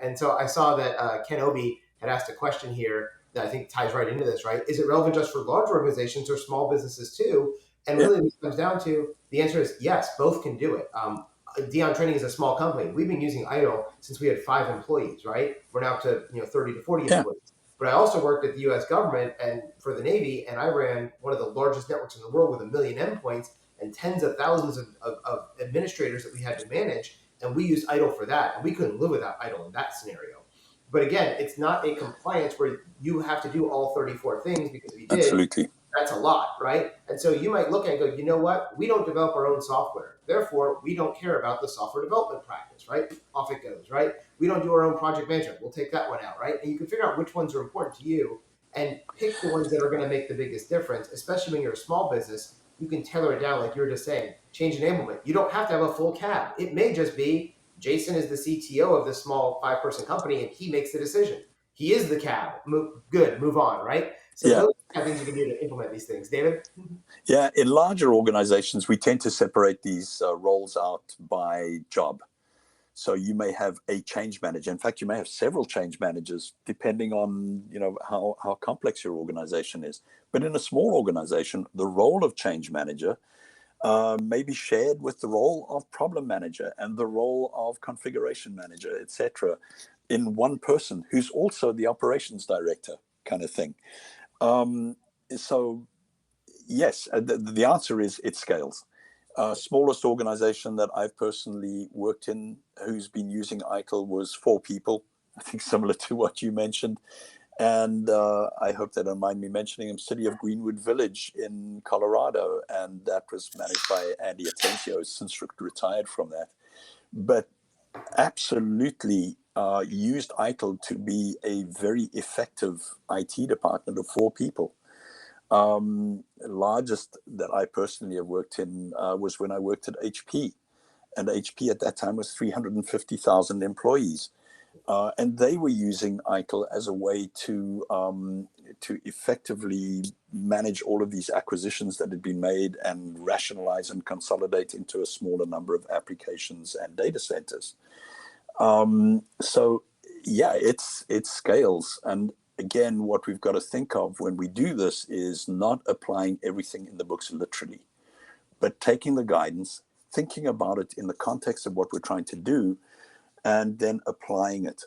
And so I saw that Ken Obi had asked a question here that I think ties right into this, right? Is it relevant just for large organizations or small businesses too? And Yeah. really, what it comes down to, the answer is yes, both can do it. Dion Training is a small company. We've been using ITIL since we had 5 employees, right? We're now up to 30 to 40 Yeah. employees. But I also worked at the U.S. government and for the Navy, and I ran one of the largest networks in the world with 1 million endpoints and tens of thousands of administrators that we had to manage. And we used ITIL for that. And we couldn't live without ITIL in that scenario. But again, it's not a compliance where you have to do all 34 things, because if you did, Absolutely. that's a lot, right? And so you might look at it and go, you know what? We don't develop our own software. Therefore, we don't care about the software development practice, right? Off it goes, right? We don't do our own project management. We'll take that one out, right? And you can figure out which ones are important to you and pick the ones that are going to make the biggest difference, especially when you're a small business. You can tailor it down, like you were just saying, change enablement. You don't have to have a full cab. It may just be Jason is the CTO of this small 5-person company and he makes the decision. He is the cab. Good, move on, right? So Yeah. those are things you can do to implement these things. David? Yeah. In larger organizations, we tend to separate these roles out by job. So you may have a change manager. In fact, you may have several change managers, depending on how complex your organization is. But in a small organization, the role of change manager may be shared with the role of problem manager and the role of configuration manager, etc., in one person who's also the operations director, kind of thing. So yes, the answer is it scales. Smallest organization that I've personally worked in who's been using ITIL was 4 people, I think similar to what you mentioned. And I hope they don't mind me mentioning them, city of Greenwood Village in Colorado. And that was managed by Andy Atencio, since retired from that. But absolutely used ITIL to be a very effective IT department of 4 people. Largest that I personally have worked in was when I worked at HP, and HP at that time was 350,000 employees, and they were using ITIL as a way to effectively manage all of these acquisitions that had been made and rationalize and consolidate into a smaller number of applications and data centers. So yeah, it scales. And again, what we've got to think of when we do this is not applying everything in the books literally, but taking the guidance, thinking about it in the context of what we're trying to do, and then applying it.